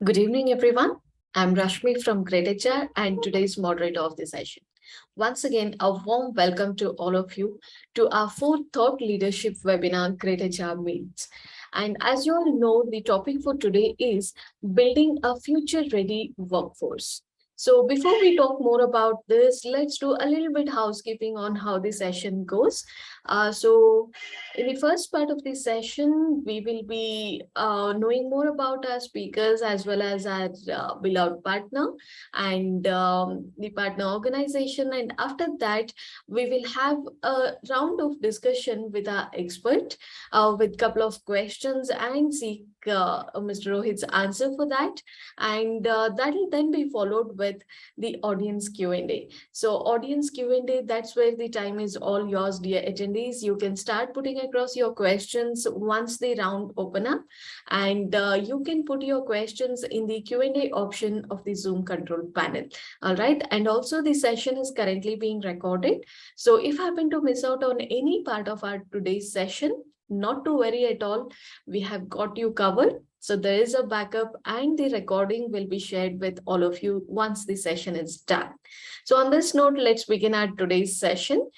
Good evening, everyone. I'm Rashmi from greytHR and today's moderator of the session. Once again, a warm welcome to all of you to our fourth Thought Leadership webinar, greytHR Meets. And as you all know, the topic for today is building a future-ready workforce. So before we talk more about this, let's do a little bit housekeeping on how the session goes. So in the first part of the session, we will be knowing more about our speakers as well as our beloved partner and the partner organization. And after that, we will have a round of discussion with our expert with a couple of questions and seek Mr. Rohit's answer for that. And that will then be followed with the audience Q&A. So audience Q&A, that's where the time is all yours, dear attendees. You can start putting across your questions once the round open up, and you can put your questions in the Q&A option of the Zoom control panel. All right. And also the session is currently being recorded. So if you happen to miss out on any part of our today's session, not to worry at all. We have got you covered. So there is a backup and the recording will be shared with all of you once the session is done. So on this note, let's begin our today's session.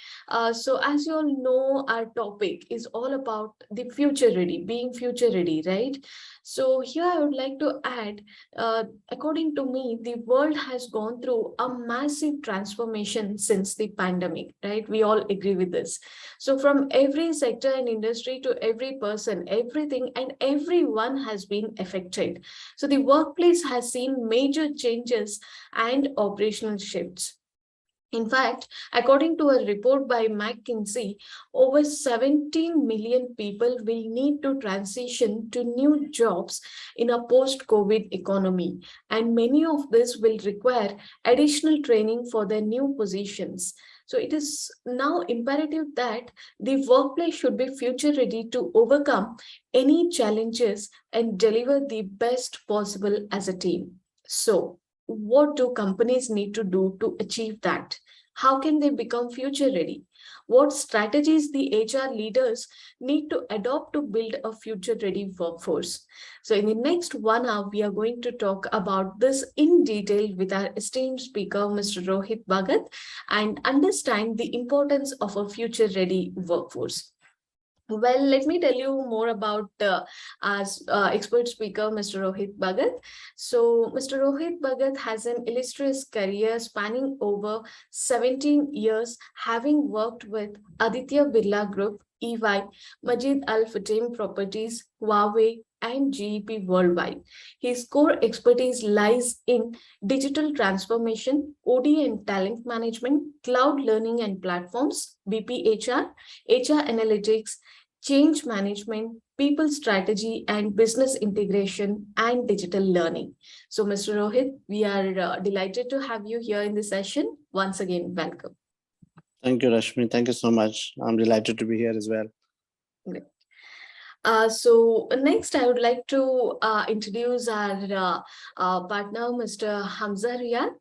So as you all know, our topic is all about the future ready, being future ready, right? So here I would like to add, according to me, the world has gone through a massive transformation since the pandemic, right? We all agree with this. So from every sector and industry to every person, everything and everyone has been affected. So the workplace has seen major changes and operational shifts. In fact, according to a report by McKinsey, over 17 million people will need to transition to new jobs in a post-COVID economy, and many of this will require additional training for their new positions. So it is now imperative that the workplace should be future ready to overcome any challenges and deliver the best possible as a team. So what do companies need to do to achieve that? How can they become future ready? What strategies the HR leaders need to adopt to build a future ready workforce? So in the next 1 hour, we are going to talk about this in detail with our esteemed speaker, Mr. Rohit Bhagat, and understand the importance of a future ready workforce. Well, let me tell you more about our expert speaker, Mr. Rohit Bhagat. So, Mr. Rohit Bhagat has an illustrious career spanning over 17 years, having worked with Aditya Birla Group, EY, Majid Al Futtaim Properties, Huawei, and GEP worldwide. His core expertise lies in digital transformation, OD and talent management, cloud learning and platforms, BPHR, HR analytics, change management, people strategy, and business integration and digital learning. So, Mr. Rohit, we are delighted to have you here in the session. Once again, welcome. Thank you, Rashmi. Thank you so much. I'm delighted to be here as well. Great. So next, I would like to introduce our partner, Mr. Hamza Riyad.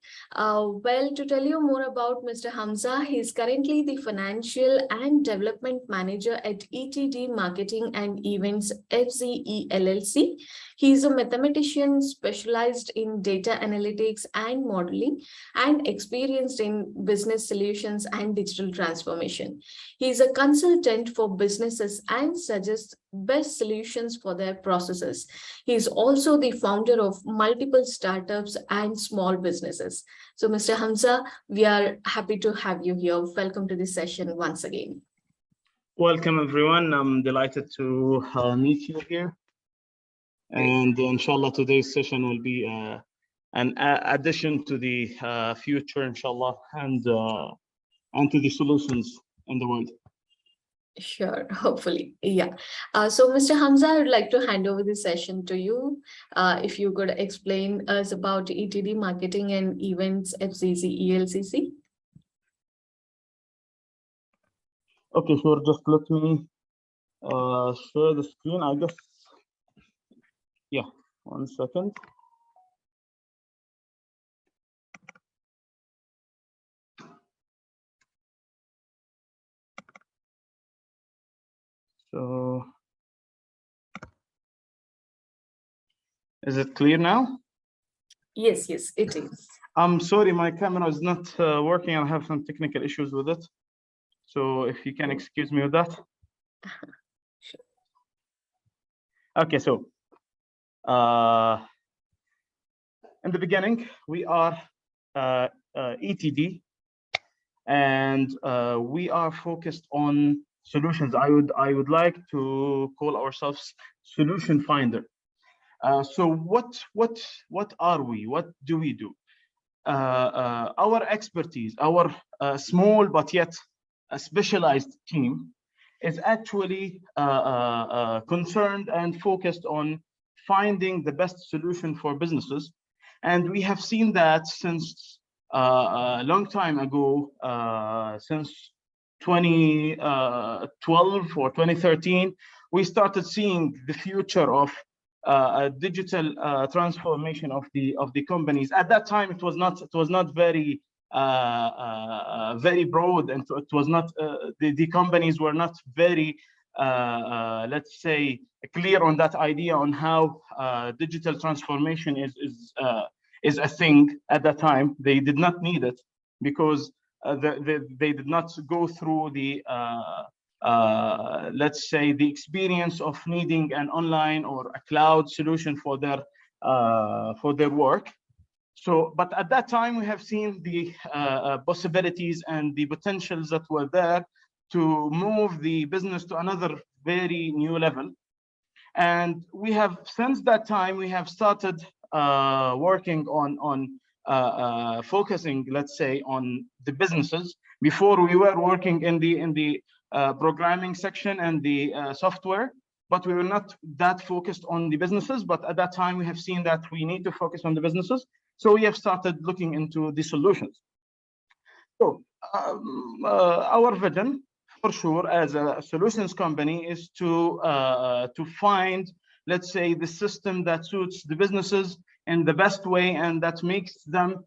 Well, to tell you more about Mr. Hamza, he is currently the Financial and Development Manager at ETD Marketing and Events FZELLC. He is a mathematician specialized in data analytics and modeling and experienced in business solutions and digital transformation. He is a consultant for businesses and suggests best solutions for their processes. He is also the founder of multiple startups and small businesses. So, Mr. Hamza, we are happy to have you here. Welcome to this session once again. Welcome, everyone. I'm delighted to meet you here. And inshallah, today's session will be an addition to the future, inshallah, and to the solutions in the world. Sure, hopefully. Yeah. So, Mr. Hamza, I would like to hand over the session to you. If you could explain us about ETD Marketing and Events FZELC. Okay, sure. Just let me share the screen, I guess. Yeah, 1 second. So, is it clear now? Yes, yes, it is. I'm sorry, my camera is not working. I have some technical issues with it. So if you can excuse me with that. Sure. Okay, so in the beginning, we are ETD, and we are focused on solutions. I would like to call ourselves solution finder. So what are we? What do we do? Our expertise, our small but yet a specialized team, is actually concerned and focused on finding the best solution for businesses. And we have seen that since a long time ago, since 2012 or 2013, we started seeing the future of a digital transformation of the companies. At that time, it was not very very broad, and it was not the companies were not very let's say clear on that idea on how digital transformation is a thing. At that time, they did not need it because they did not go through the let's say the experience of needing an online or a cloud solution for their work. So, but at that time, we have seen the possibilities and the potentials that were there to move the business to another very new level. And we have, since that time, we have started working on focusing, let's say, on the businesses. Before, we were working in the programming section and the software, but we were not that focused on the businesses. But at that time, we have seen that we need to focus on the businesses. So we have started looking into the solutions. So our vision, for sure, as a solutions company, is to find, let's say, the system that suits the businesses in the best way and that makes them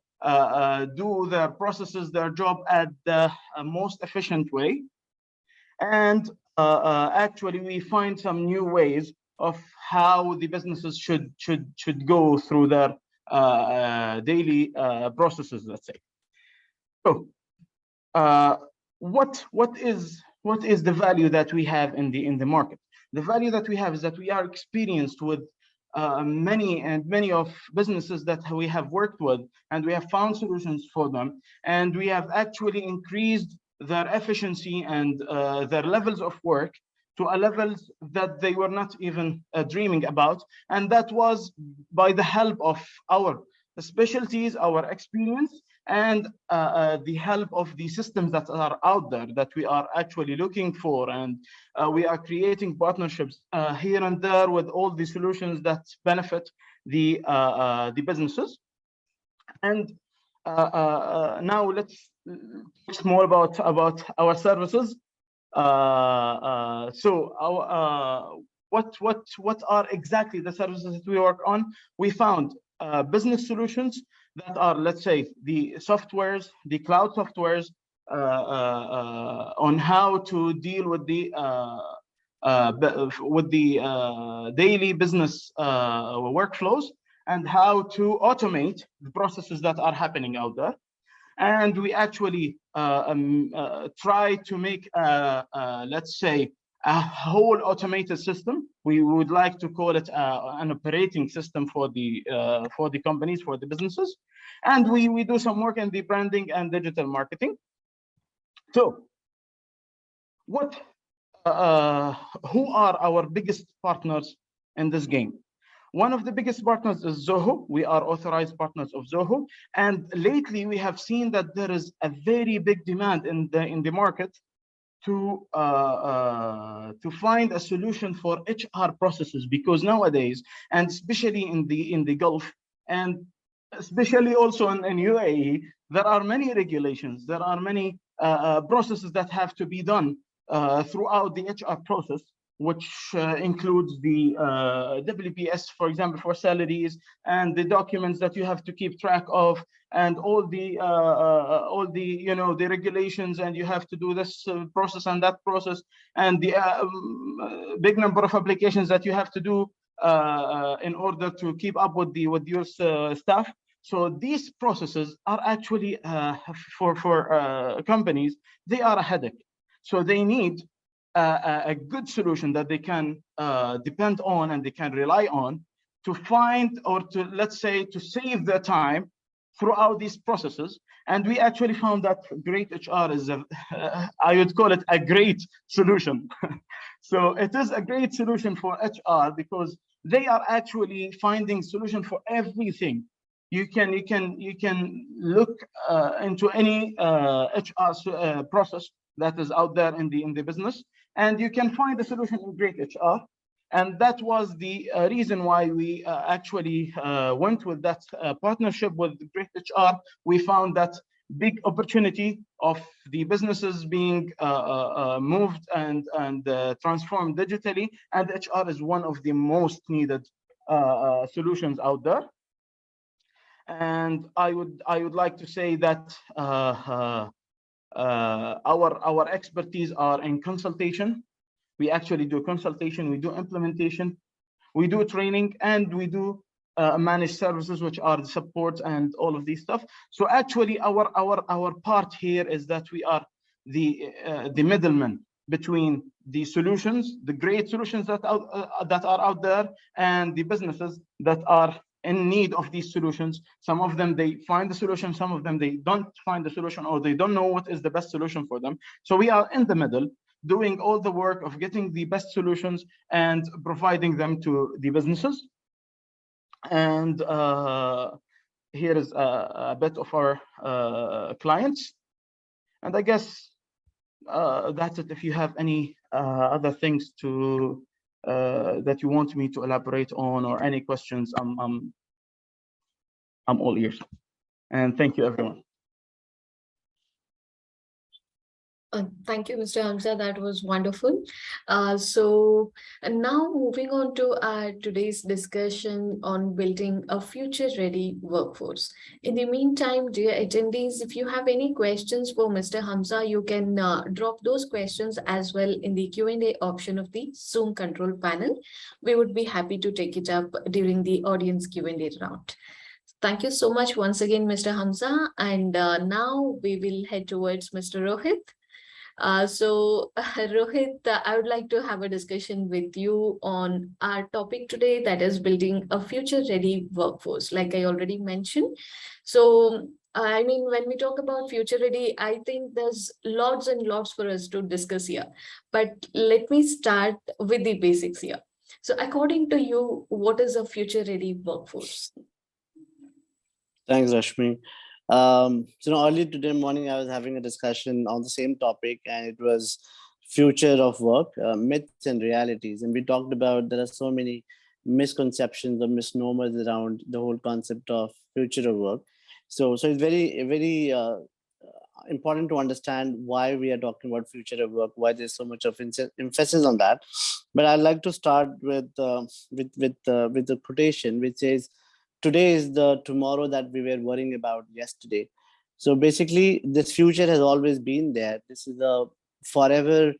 do their processes, their job at the most efficient way. And actually, we find some new ways of how the businesses should go through their daily processes, let's say. So, what is the value that we have in the market? The value that we have is that we are experienced with many of businesses that we have worked with, and we have found solutions for them, and we have actually increased their efficiency and their levels of work to a levels that they were not even dreaming about. And that was by the help of our specialties, our experience, and the help of the systems that are out there that we are actually looking for. And we are creating partnerships here and there with all the solutions that benefit the businesses. And now let's talk more about our services. So our what are exactly the services that we work on? We found business solutions that are, let's say, the softwares, the cloud softwares, on how to deal with the daily business workflows, and how to automate the processes that are happening out there. And we actually try to make, let's say, a whole automated system. We would like to call it an operating system for the companies, for the businesses. And we do some work in the branding and digital marketing. So, who are our biggest partners in this game? One of the biggest partners is Zoho. We are authorized partners of Zoho. And lately, we have seen that there is a very big demand in the market to find a solution for HR processes, because nowadays, and especially in the Gulf, and especially also in UAE, there are many regulations, there are many processes that have to be done throughout the HR process, which includes the WPS, for example, for salaries, and the documents that you have to keep track of, and all the the regulations, and you have to do this process and that process, and the big number of applications that you have to do in order to keep up with your staff. So these processes are actually for companies, they are a headache. So they need a good solution that they can depend on and they can rely on to find, or to, let's say, to save their time throughout these processes. And we actually found that greytHR is I would call it a great solution. So it is a great solution for HR because they are actually finding solution for everything. You can look into any HR process that is out there in the business, and you can find the solution in greytHR. And that was the reason why we actually went with that partnership with greytHR. We found that big opportunity of the businesses being moved and transformed digitally, and HR is one of the most needed solutions out there. And I would like to say that our expertise are in consultation. We actually do consultation, we do implementation, we do training, and we do managed services, which are the support and all of these stuff. So actually our part here is that we are the middleman between the solutions, the great solutions that are out there, and the businesses that are in need of these solutions. Some of them, they find the solution, some of them, they don't find the solution, or they don't know what is the best solution for them. So we are in the middle, doing all the work of getting the best solutions and providing them to the businesses. And here is a bit of our clients. And I guess that's it. If you have any other things to that you want me to elaborate on, or any questions, I'm all ears. And thank you, everyone. Thank you, Mr. Hamza. That was wonderful. And now moving on to today's discussion on building a future-ready workforce. In the meantime, dear attendees, if you have any questions for Mr. Hamza, you can drop those questions as well in the Q&A option of the Zoom control panel. We would be happy to take it up during the audience Q&A round. Thank you so much once again, Mr. Hamza. And now we will head towards Mr. Rohit. Rohit, I would like to have a discussion with you on our topic today, that is building a future-ready workforce, like I already mentioned. So, I mean, when we talk about future-ready, I think there's lots and lots for us to discuss here. But let me start with the basics here. So, according to you, what is a future-ready workforce? Thanks, Rashmi. Early today morning, I was having a discussion on the same topic, and it was future of work, myths and realities. And we talked about there are so many misconceptions or misnomers around the whole concept of future of work. So it's very important to understand why we are talking about future of work, why there's so much of emphasis on that. But I'd like to start with the quotation, which says, "Today is the tomorrow that we were worrying about yesterday." So basically, this future has always been there. This is a forever,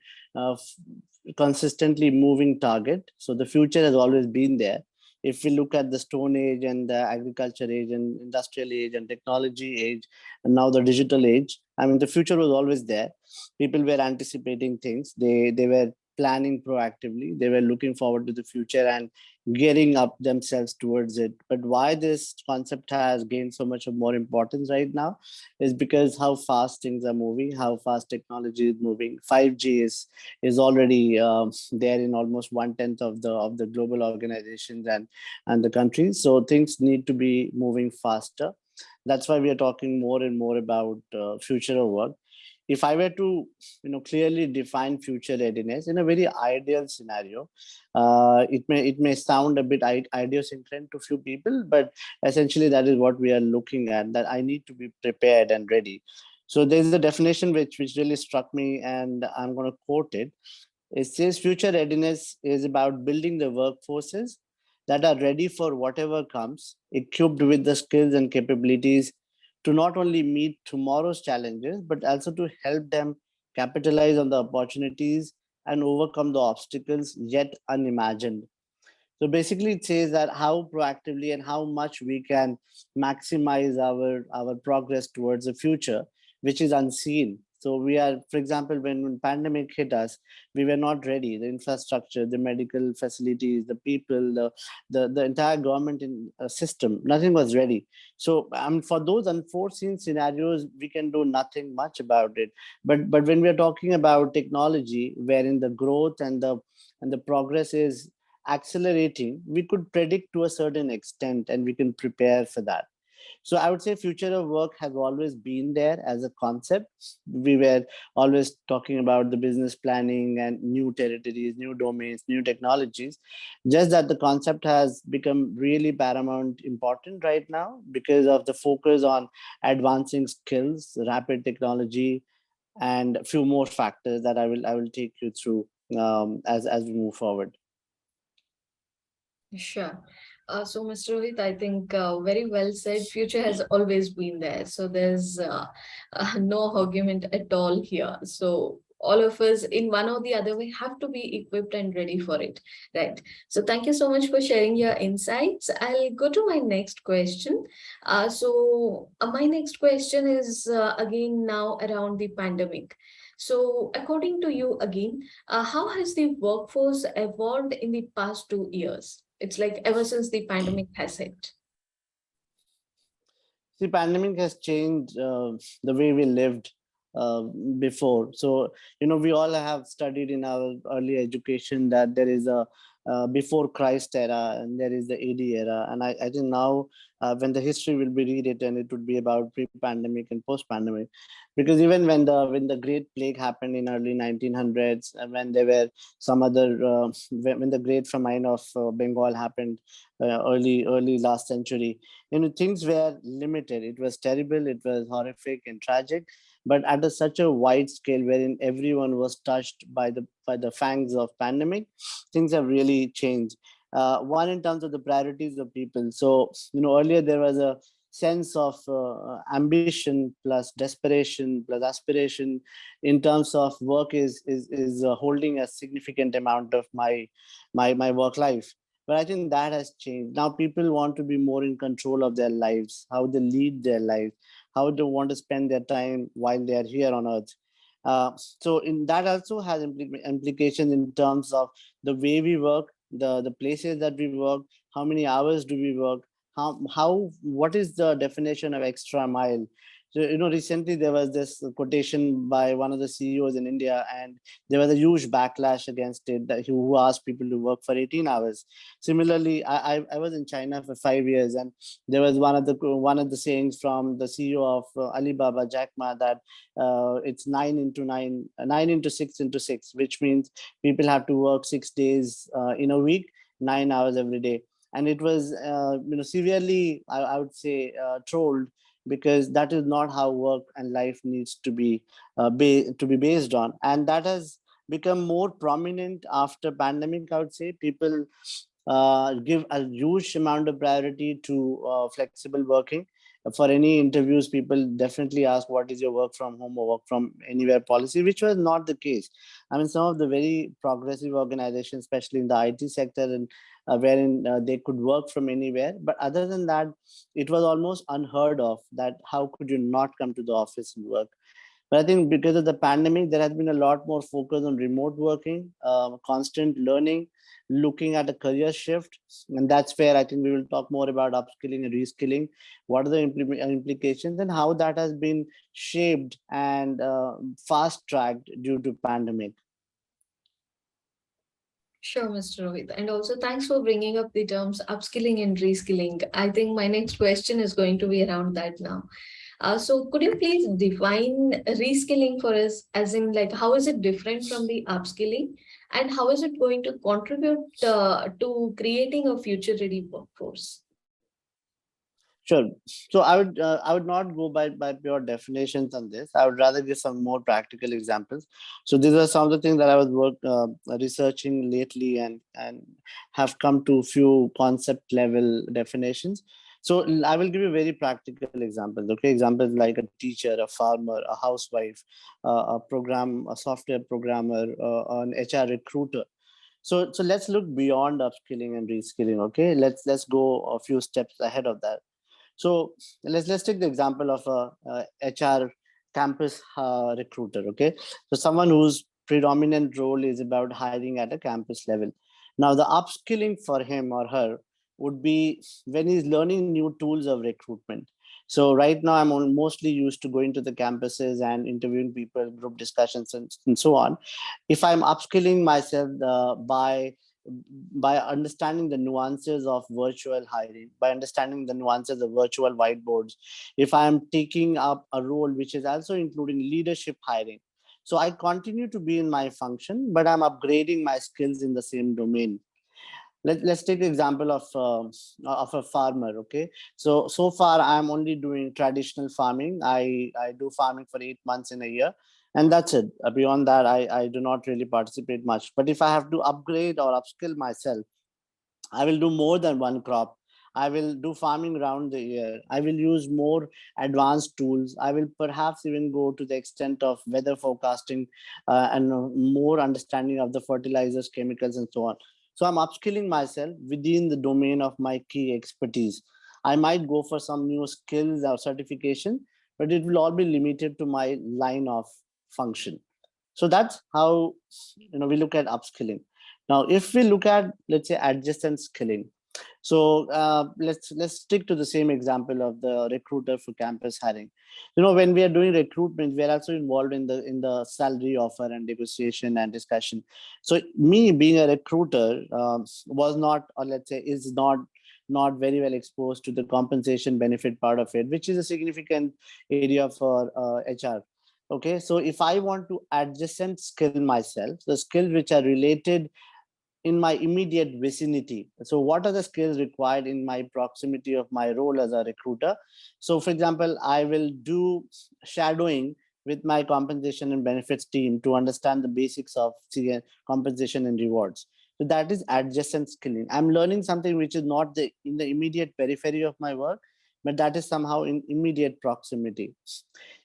consistently moving target. So the future has always been there. If we look at the Stone Age and the agriculture age and industrial age and technology age, and now the digital age, I mean, the future was always there. People were anticipating things. They were planning proactively. They were looking forward to the future and gearing up themselves towards it. But why this concept has gained so much of more importance right now is because how fast things are moving, how fast technology is moving. 5G is already there in almost 1/10 of the global organizations and the countries. So things need to be moving faster. That's why we are talking more and more about future of work. If I were to, clearly define future readiness in a very ideal scenario, it may sound a bit idiosyncratic to few people, but essentially that is what we are looking at. That I need to be prepared and ready. So there's a definition which really struck me, and I'm going to quote it. It says, "Future readiness is about building the workforces that are ready for whatever comes, equipped with the skills and capabilities to not only meet tomorrow's challenges, but also to help them capitalize on the opportunities and overcome the obstacles yet unimagined." So basically it says that how proactively and how much we can maximize our progress towards the future, which is unseen. So we are, for example, when pandemic hit us, we were not ready. The infrastructure, the medical facilities, the people, the entire government system, nothing was ready. So for those unforeseen scenarios, we can do nothing much about it. But when we are talking about technology, wherein the growth and the progress is accelerating, we could predict to a certain extent and we can prepare for that. So I would say future of work has always been there as a concept. We were always talking about the business planning and new territories, new domains, new technologies. Just that the concept has become really paramount important right now because of the focus on advancing skills, rapid technology, and a few more factors that I will take you through as we move forward. Sure. So, Mr. Rohit, I think very well said. Future has always been there. So there's no argument at all here. So all of us in one or the other way have to be equipped and ready for it. Right. So thank you so much for sharing your insights. I'll go to my next question. My next question is again now around the pandemic. So according to you again, how has the workforce evolved in the past 2 years? It's like ever since the pandemic has hit. The pandemic has changed the way we lived uh, before. So, we all have studied in our early education that there is a before Christ era and there is the AD era. And I think now when the history will be rewritten, it would be about pre-pandemic and post-pandemic. Because even when the Great Plague happened in early 1900s, and when there were some other, when the Great Famine of Bengal happened early last century, things were limited. It was terrible, it was horrific and tragic, but at such a wide scale wherein everyone was touched by the fangs of pandemic, things have really changed. One, in terms of the priorities of people. So earlier there was a sense of ambition plus desperation plus aspiration in terms of work is holding a significant amount of my work life. But I think that has changed. Now people want to be more in control of their lives, how they lead their lives, how they want to spend their time while they are here on earth. So in that also has implications in terms of the way we work, the places that we work, how many hours do we work, what is the definition of extra mile. So recently there was this quotation by one of the CEOs in India, and there was a huge backlash against it, that who asked people to work for 18 hours. Similarly, I was in China for 5 years, and there was one of the sayings from the CEO of Alibaba, Jack Ma, that it's 9 into 9, 9 into 6 into 6, which means people have to work 6 days in a week, 9 hours every day. And it was severely, I would say, trolled, because that is not how work and life needs to be based on. And that has become more prominent after pandemic. I would say people give a huge amount of priority to flexible working. For any interviews, people definitely ask, what is your work from home or work from anywhere policy, which was not the case. I mean, some of the very progressive organizations, especially in the IT sector, and wherein they could work from anywhere. But other than that, it was almost unheard of that how could you not come to the office and work. But I think because of the pandemic, there has been a lot more focus on remote working, constant learning, looking at a career shift. And that's where I think we will talk more about upskilling and reskilling. What are the implications and how that has been shaped and fast tracked due to pandemic. Sure, Mr. Rohit. And also thanks for bringing up the terms upskilling and reskilling. I think my next question is going to be around that now. So could you please define reskilling for us, as in like how is it different from the upskilling, and how is it going to contribute to creating a future ready workforce? Sure. So I would not go by pure definitions on this. I would rather give some more practical examples. So these are some of the things that I was researching lately, and have come to few concept level definitions. So I will give you very practical examples. Okay, examples like a teacher, a farmer, a housewife, a software programmer, an HR recruiter. So let's look beyond upskilling and reskilling. Okay, let's go a few steps ahead of that. So let's take the example of a HR campus recruiter. Okay, so someone whose predominant role is about hiring at a campus level. Now the upskilling for him or her would be when he's learning new tools of recruitment. So right now mostly used to going to the campuses and interviewing people, group discussions, and so on. If I'm upskilling myself by understanding the nuances of virtual hiring, by understanding the nuances of virtual whiteboards, if I'm taking up a role which is also including leadership hiring, so I continue to be in my function, but I'm upgrading my skills in the same domain. Let's take the example of a farmer. Okay, so far I'm only doing traditional farming. I do farming for 8 months in a year, and that's it. Beyond that, I do not really participate much. But if I have to upgrade or upskill myself, I will do more than one crop. I will do farming around the year. I will use more advanced tools. I will perhaps even go to the extent of weather forecasting and more understanding of the fertilizers, chemicals, and so on. So I'm upskilling myself within the domain of my key expertise. I might go for some new skills or certification, but it will all be limited to my line of function. So that's how we look at upskilling. Now, if we look at, let's say, adjacent skilling, so let's stick to the same example of the recruiter for campus hiring. When we are doing recruitment, we are also involved in the salary offer and negotiation and discussion. So me being a recruiter was not, or let's say, is not very well exposed to the compensation benefit part of it, which is a significant area for HR. Okay, so if I want to adjacent skill myself, the skills which are related in my immediate vicinity. So what are the skills required in my proximity of my role as a recruiter? So for example, I will do shadowing with my compensation and benefits team to understand the basics of compensation and rewards. So that is adjacent skilling. I'm learning something which is not in the immediate periphery of my work, but that is somehow in immediate proximity.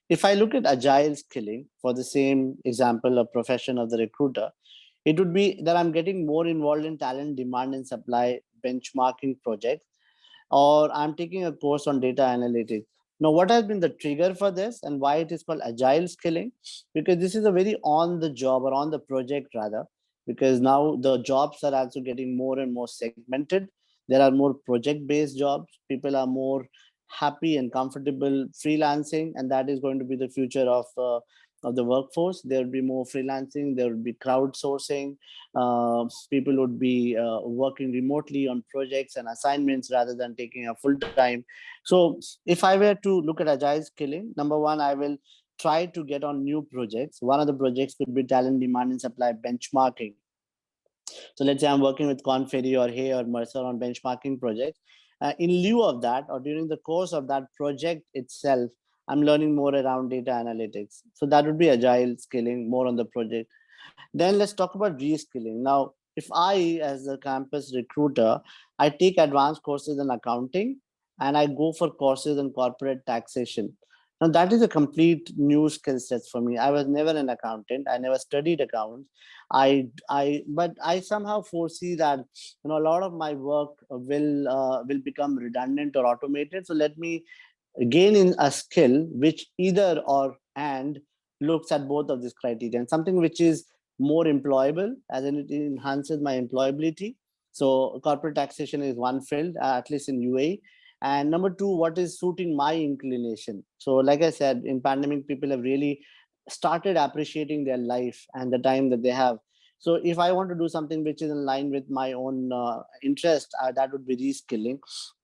If I look at agile skilling for the same example of profession of the recruiter, it would be that I'm getting more involved in talent demand and supply benchmarking projects, or I'm taking a course on data analytics. Now, what has been the trigger for this and why it is called agile skilling? Because this is a very on the job or on the project rather, because now the jobs are also getting more and more segmented. There are more project based jobs. People are more happy and comfortable freelancing, and that is going to be the future of the workforce. There will be more freelancing, there will be crowdsourcing. People would be working remotely on projects and assignments rather than taking a full time. So if I were to look at agile skilling, number one, I will try to get on new projects. One of the projects could be talent demand and supply benchmarking. So let's say I'm working with Conferry or Hay or Mercer on benchmarking projects. In lieu of that, or during the course of that project itself, I'm learning more around data analytics. So that would be agile skilling, more on the project. Then let's talk about reskilling. Now, if I, as a campus recruiter, I take advanced courses in accounting and I go for courses in corporate taxation. Now, that is a complete new skill set for me. I was never an accountant. I never studied accounts. But I somehow foresee that a lot of my work will become redundant or automated. So let me gain in a skill which either or and looks at both of these criteria, and something which is more employable, as in it enhances my employability. So corporate taxation is one field, at least in UAE. And number two, what is suiting my inclination? So like I said, in pandemic, people have really started appreciating their life and the time that they have. So if I want to do something which is in line with my own interest, that would be reskilling.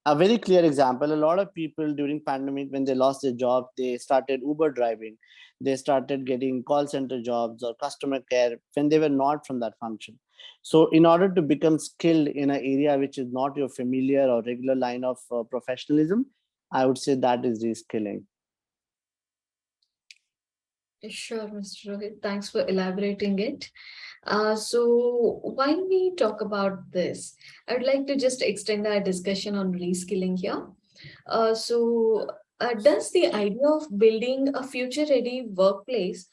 A very clear example, a lot of people during pandemic, when they lost their job, they started Uber driving. They started getting call center jobs or customer care when they were not from that function. So in order to become skilled in an area which is not your familiar or regular line of professionalism, I would say that is reskilling. Sure, Mr. Rohit. Thanks for elaborating it. So while we talk about this, I'd like to just extend our discussion on reskilling here. Does the idea of building a future-ready workplace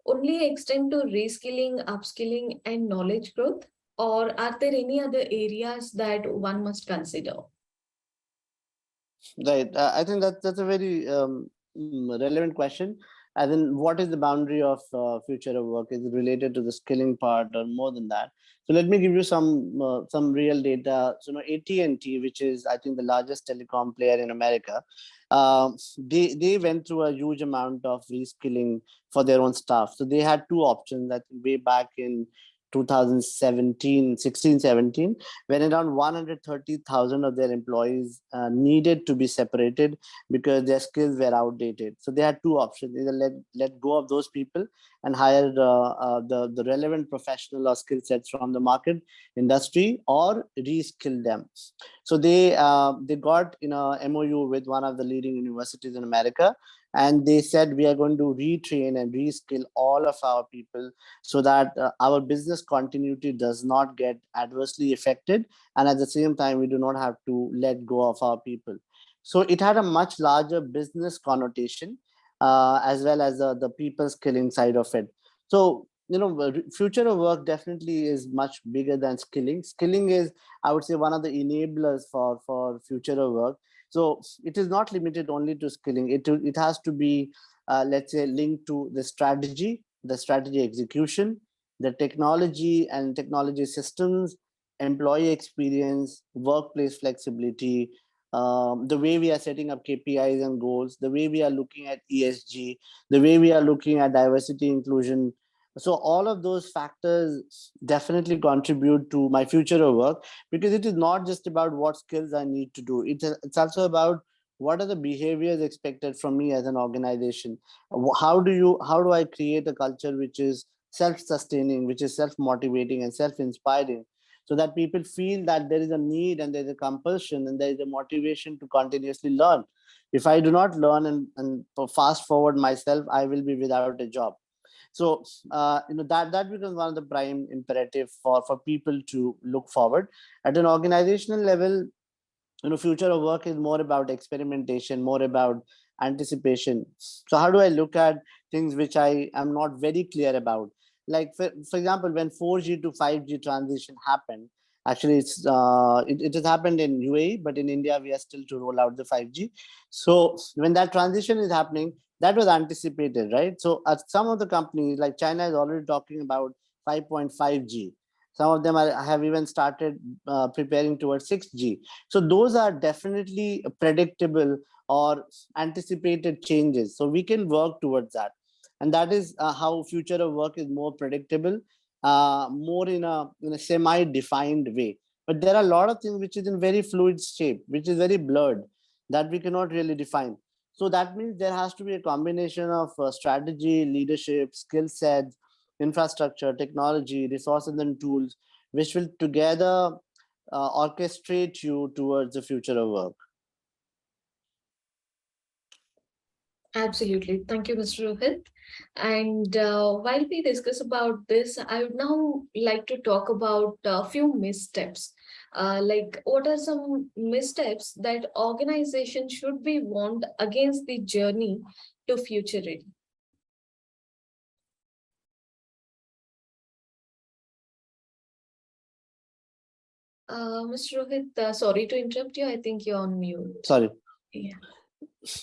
only extend to reskilling, upskilling, and knowledge growth? Or are there any other areas that one must consider? Right. I think that's a very relevant question. As in, what is the boundary of future of work? Is it related to the skilling part or more than that? So let me give you some real data. So, AT&T, which is I think the largest telecom player in America, they went through a huge amount of reskilling for their own staff. So they had two options. I think way back in 2017, 16, 17, when around 130,000 of their employees needed to be separated because their skills were outdated. So they had two options: either let go of those people and hire the relevant professional or skill sets from the market industry, or reskill them. So they got MOU with one of the leading universities in America, and they said we are going to retrain and reskill all of our people so that our business continuity does not get adversely affected, and at the same time we do not have to let go of our people. So it had a much larger business connotation, as well as the people skilling side of it. So future of work definitely is much bigger than skilling. Skilling is, I would say, one of the enablers for future of work. So it is not limited only to skilling. It has to be, let's say, linked to the strategy execution, the technology and technology systems, employee experience, workplace flexibility, the way we are setting up KPIs and goals, the way we are looking at ESG, the way we are looking at diversity inclusion. So all of those factors definitely contribute to my future of work, because it is not just about what skills I need to do. It's also about what are the behaviors expected from me as an organization. How do I create a culture which is self-sustaining, which is self-motivating and self-inspiring, so that people feel that there is a need and there's a compulsion and there is a motivation to continuously learn. If I do not learn and fast forward myself, I will be without a job. So that becomes one of the prime imperative for people to look forward. At an organizational level, future of work is more about experimentation, more about anticipation. So how do I look at things which I am not very clear about? Like for example, when 4G to 5G transition happened, actually it has happened in UAE, but in India we are still to roll out the 5G. So when that transition is happening, that was anticipated, right? So some of the companies like China is already talking about 5.5G. Some of them have even started preparing towards 6G. So those are definitely predictable or anticipated changes. So we can work towards that. And that is how future of work is more predictable, more in a semi-defined way. But there are a lot of things which is in very fluid shape, which is very blurred, that we cannot really define. So that means there has to be a combination of strategy, leadership, skill sets, infrastructure, technology, resources, and tools, which will together orchestrate you towards the future of work. Absolutely. Thank you, Mr. Rohit. And while we discuss about this, I would now like to talk about a few missteps. Like, what are some missteps that organizations should be warned against the journey to future ready? Mr. Rohit, sorry to interrupt you. I think you're on mute. Sorry. Yeah.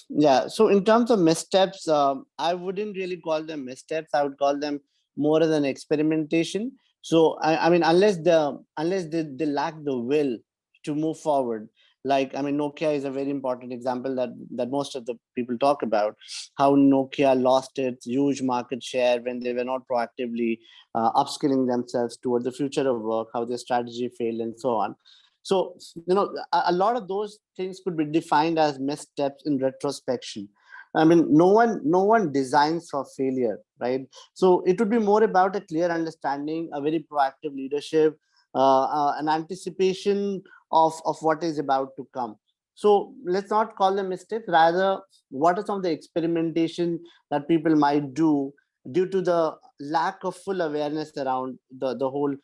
Yeah. So in terms of missteps, I wouldn't really call them missteps. I would call them more as an experimentation. So I mean, unless they lack the will to move forward. Like, I mean, Nokia is a very important example that most of the people talk about, how Nokia lost its huge market share when they were not proactively upskilling themselves toward the future of work, how their strategy failed, and so on. So, a lot of those things could be defined as missteps in retrospection. I mean, no one designs for failure, right? So it would be more about a clear understanding, a very proactive leadership, an anticipation of what is about to come. So let's not call them mistakes. Rather, what are some of the experimentation that people might do due to the lack of full awareness around the whole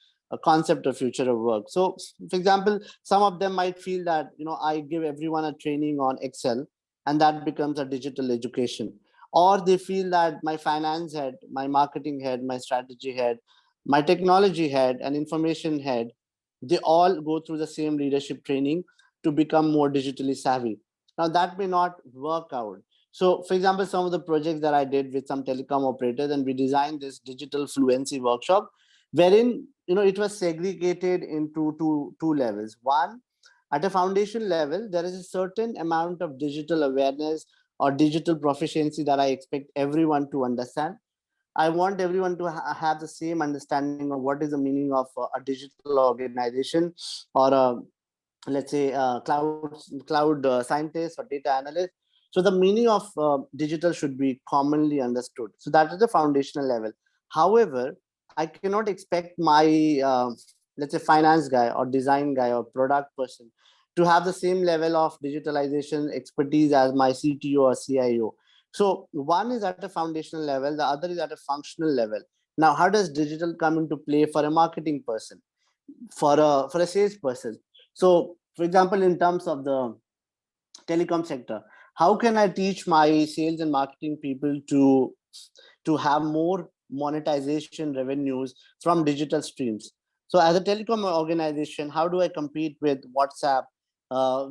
concept of future of work? So, for example, some of them might feel that I give everyone a training on Excel, and that becomes a digital education. Or they feel that my finance head, my marketing head, my strategy head, my technology head and information head, they all go through the same leadership training to become more digitally savvy. Now that may not work out. So for example, some of the projects that I did with some telecom operators, and we designed this digital fluency workshop, wherein it was segregated into two levels. One, at a foundation level, there is a certain amount of digital awareness or digital proficiency that I expect everyone to understand. I want everyone to have the same understanding of what is the meaning of a digital organization, or let's say cloud scientist or data analyst. So the meaning of digital should be commonly understood. So that is the foundational level. However, I cannot expect my let's say finance guy or design guy or product person to have the same level of digitalization expertise as my CTO or CIO. So one is at a foundational level, the other is at a functional level. Now, how does digital come into play for a marketing person, for a salesperson? So, for example, in terms of the telecom sector, how can I teach my sales and marketing people to have more monetization revenues from digital streams? So as a telecom organization, how do I compete with WhatsApp,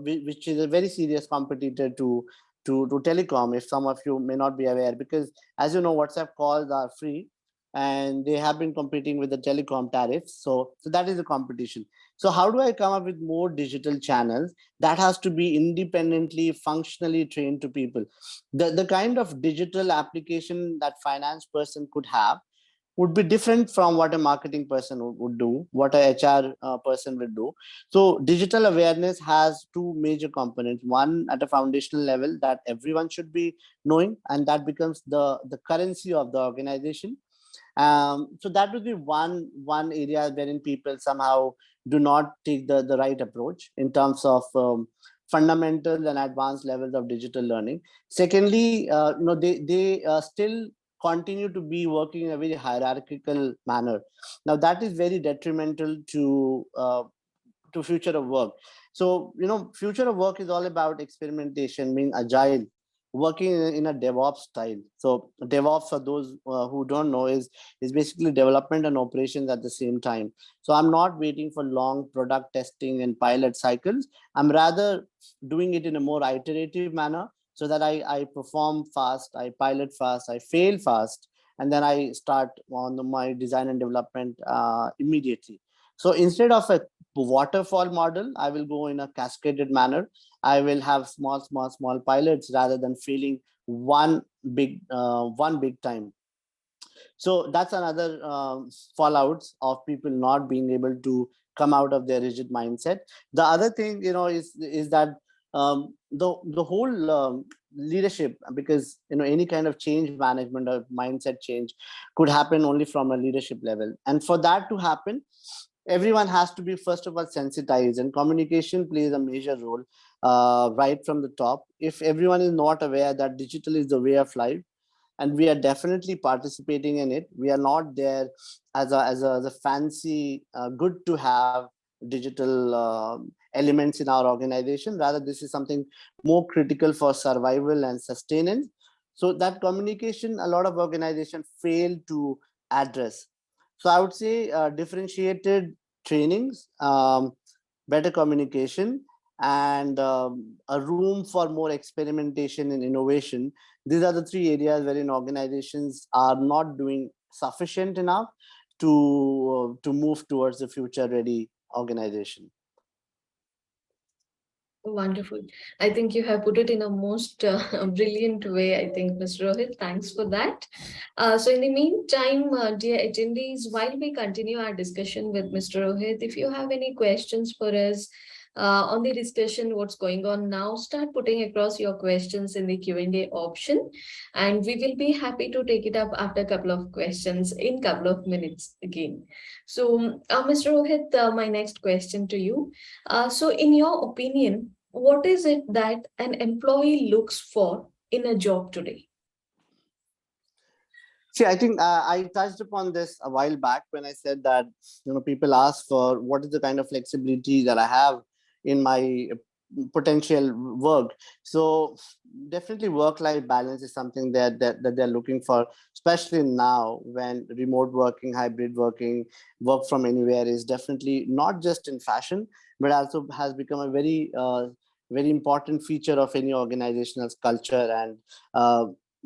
which is a very serious competitor to telecom, if some of you may not be aware? Because as you know, WhatsApp calls are free, and they have been competing with the telecom tariffs. So that is the competition. So how do I come up with more digital channels that has to be independently, functionally trained to people? The kind of digital application that finance person could have would be different from what a marketing person would do, what a HR person would do. So digital awareness has two major components. One, at a foundational level, that everyone should be knowing, and that becomes the currency of the organization. So that would be one area wherein people somehow do not take the right approach in terms of fundamental and advanced levels of digital learning. Secondly, they still continue to be working in a very hierarchical manner. Now that is very detrimental to future of work. So future of work is all about experimentation, being agile, working in a DevOps style. So DevOps, for those who don't know, is basically development and operations at the same time. So I'm not waiting for long product testing and pilot cycles. I'm rather doing it in a more iterative manner, so that I perform fast, I pilot fast, I fail fast, and then I start on my design and development immediately. So instead of a waterfall model, I will go in a cascaded manner. I will have small pilots rather than failing one big time. So that's another fallouts of people not being able to come out of their rigid mindset. The other thing, is that the whole leadership, because any kind of change management or mindset change could happen only from a leadership level, and for that to happen, everyone has to be first of all sensitized, and communication plays a major role right from the top. If everyone is not aware that digital is the way of life, and we are definitely participating in it, we are not there as a fancy good to have digital elements in our organization. Rather, this is something more critical for survival and sustenance. So that communication, a lot of organizations fail to address. So I would say differentiated trainings, better communication, and a room for more experimentation and innovation. These are the three areas wherein organizations are not doing sufficient enough to move towards the future ready organization. Wonderful. I think you have put it in a most brilliant way, I think, Mr. Rohit. Thanks for that. So in the meantime, dear attendees, while we continue our discussion with Mr. Rohit, if you have any questions for us on the discussion, what's going on now, start putting across your questions in the Q&A option, and we will be happy to take it up after a couple of questions in couple of minutes again. So, Mr. Rohit, my next question to you. So in your opinion, what is it that an employee looks for in a job today? See, I think I touched upon this a while back when I said that people ask for what is the kind of flexibility that I have in my potential work. So definitely work-life balance is something that they're looking for, especially now when remote working, hybrid working, work from anywhere is definitely not just in fashion, but also has become a very important feature of any organizational culture, and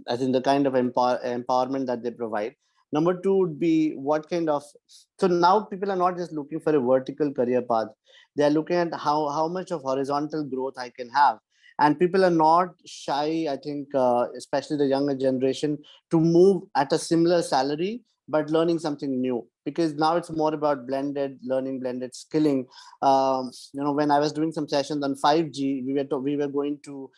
I think the kind of empowerment that they provide. Number two would be what kind of, so now people are not just looking for a vertical career path, they are looking at how much of horizontal growth I can have. And people are not shy, I think, especially the younger generation, to move at a similar salary but learning something new, because now it's more about blended learning, blended skilling. When I was doing some sessions on 5G, we were going to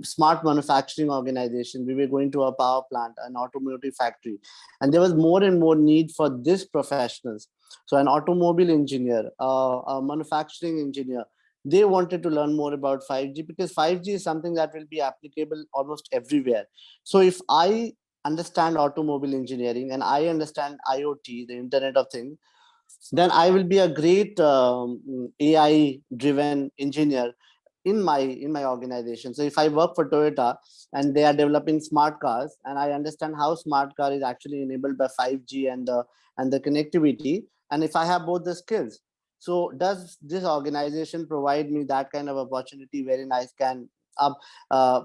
smart manufacturing organization, we were going to a power plant, an automotive factory, and there was more and more need for this professionals. So an automobile engineer, a manufacturing engineer, they wanted to learn more about 5G, because 5G is something that will be applicable almost everywhere. So if I understand automobile engineering and I understand IoT, the Internet of Things, then I will be a great AI driven engineer in my organization. So if I work for Toyota and they are developing smart cars, and I understand how smart car is actually enabled by 5G and the connectivity, and if I have both the skills, so does this organization provide me that kind of opportunity wherein I can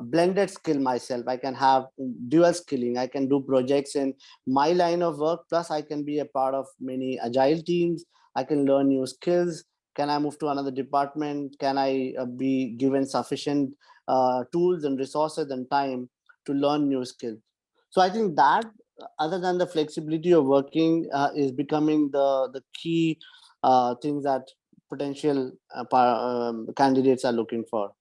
blended skill myself? I can have dual skilling. I can do projects in my line of work, plus I can be a part of many agile teams. I can learn new skills. Can I move to another department? Can I be given sufficient tools and resources and time to learn new skills? So I think that, other than the flexibility of working, is becoming the key things that potential candidates are looking for.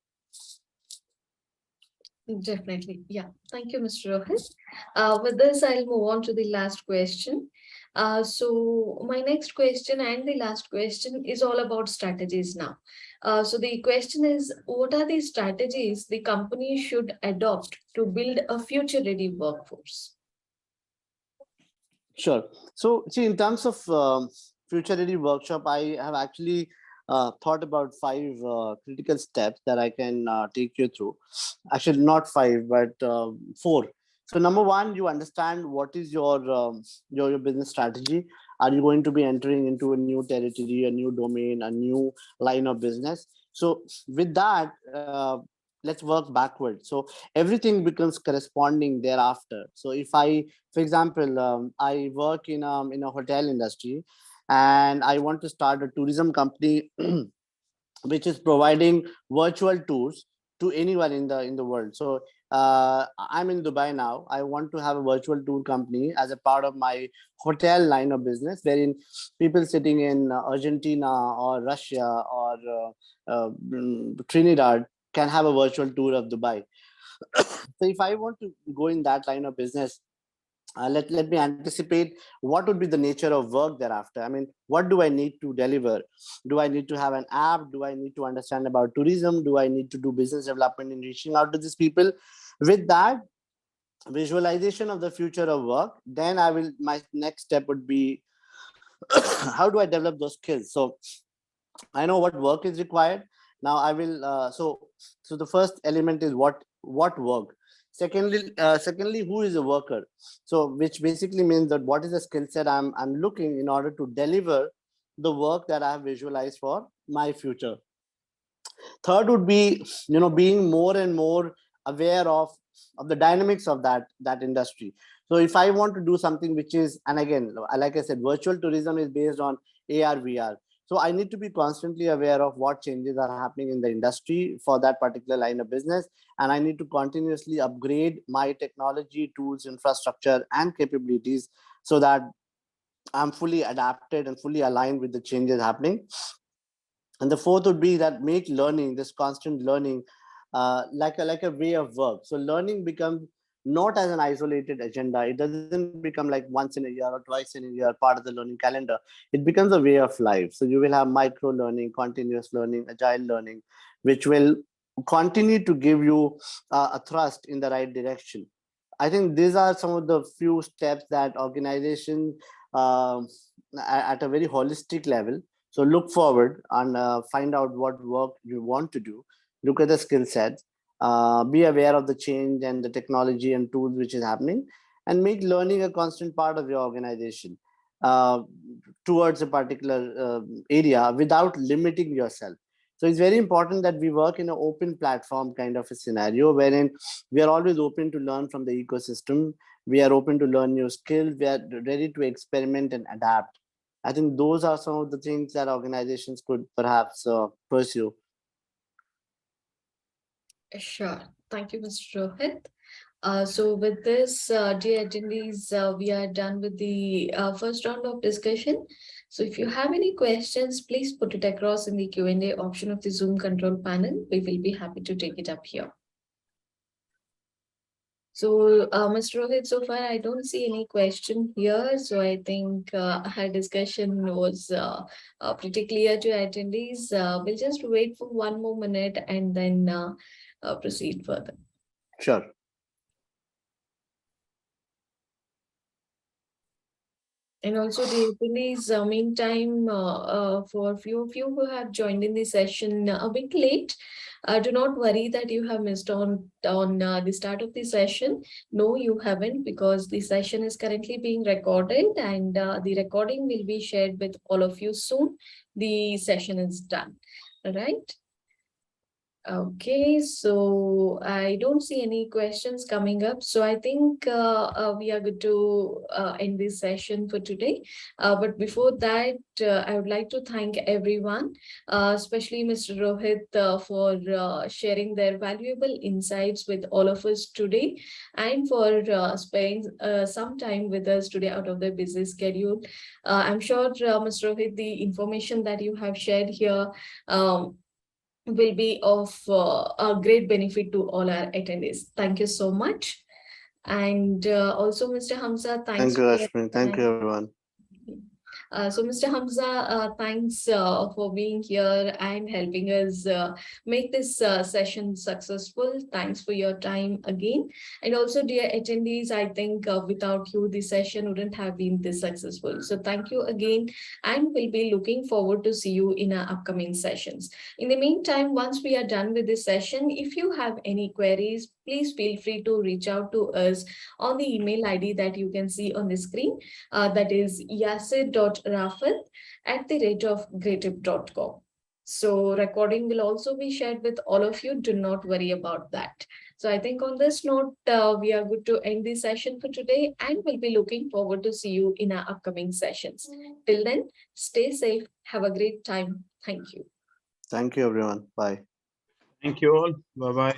Definitely. Yeah. Thank you, Mr. Rohit. With this, I'll move on to the last question. So my next question and the last question is all about strategies now. So the question is, what are the strategies the company should adopt to build a future-ready workforce? Sure. So, see, in terms of future ready workshop, I have actually thought about five critical steps that I can take you through. Actually, not five, but four. So, number one, you understand what is your business strategy. Are you going to be entering into a new territory, a new domain, a new line of business? So, with that, let's work backward. So, everything becomes corresponding thereafter. So, if I, for example, I work in a hotel industry, and I want to start a tourism company which is providing virtual tours to anyone in the world. So I'm in Dubai now. I want to have a virtual tour company as a part of my hotel line of business, wherein people sitting in Argentina or Russia or Trinidad can have a virtual tour of Dubai. So if I want to go in that line of business, let me anticipate what would be the nature of work thereafter. I mean, what do I need to deliver? Do I need to have an app? Do I need to understand about tourism? Do I need to do business development in reaching out to these people? With that visualization of the future of work, then my next step would be how do I develop those skills? So I know what work is required. Now I will so the first element is what work. Secondly, who is a worker? So which basically means that what is the skill set I'm looking in order to deliver the work that I have visualized for my future. Third would be, being more and more aware of the dynamics of that industry. So if I want to do something which is, and again, like I said, virtual tourism is based on AR VR. So I need to be constantly aware of what changes are happening in the industry for that particular line of business, and I need to continuously upgrade my technology, tools, infrastructure, and capabilities so that I'm fully adapted and fully aligned with the changes happening. And the fourth would be that make learning, this constant learning, like a way of work. So learning becomes not as an isolated agenda. It doesn't become like once in a year or twice in a year part of the learning calendar. It becomes a way of life. So you will have micro learning, continuous learning, agile learning, which will continue to give you a thrust in the right direction. I think these are some of the few steps that organizations, at a very holistic level, so look forward and find out what work you want to do. Look at the skill sets, be aware of the change and the technology and tools which is happening, and make learning a constant part of your organization towards a particular area without limiting yourself. So it's very important that we work in an open platform kind of a scenario wherein we are always open to learn from the ecosystem. We are open to learn new skills. We are ready to experiment and adapt. I think those are some of the things that organizations could perhaps pursue. Sure. Thank you, Mr. Rohit. So with this, dear attendees, we are done with the first round of discussion. So if you have any questions, please put it across in the Q&A option of the Zoom control panel. We will be happy to take it up here. So, Mr. Rohit, so far I don't see any question here. So I think our discussion was pretty clear to attendees. We'll just wait for one more minute and then proceed further. Sure. And also, the attendees, meantime, for a few of you who have joined in the session a bit late, do not worry that you have missed on the start of the session. No, you haven't, because the session is currently being recorded, and the recording will be shared with all of you soon. The session is done. All right. Okay, so I don't see any questions coming up. So I think we are good to end this session for today. But before that, I would like to thank everyone, especially Mr. Rohit, for sharing their valuable insights with all of us today, and for spending some time with us today out of their busy schedule. I'm sure, Mr. Rohit, the information that you have shared here will be of a great benefit to all our attendees. Thank you so much. And also, Mr. Hamza, thanks. Thank you, Rashmi. Thank you, everyone. So, Mr. Hamza, thanks for being here and helping us make this session successful. Thanks for your time again. And also, dear attendees, I think without you, the session wouldn't have been this successful. So thank you again, and we'll be looking forward to see you in our upcoming sessions. In the meantime, once we are done with this session, if you have any queries, please feel free to reach out to us on the email ID that you can see on the screen. That is yasir.rafat@greatip.com. So recording will also be shared with all of you. Do not worry about that. So I think on this note, we are good to end the session for today, and we'll be looking forward to see you in our upcoming sessions. Till then, stay safe. Have a great time. Thank you. Thank you, everyone. Bye. Thank you all. Bye-bye.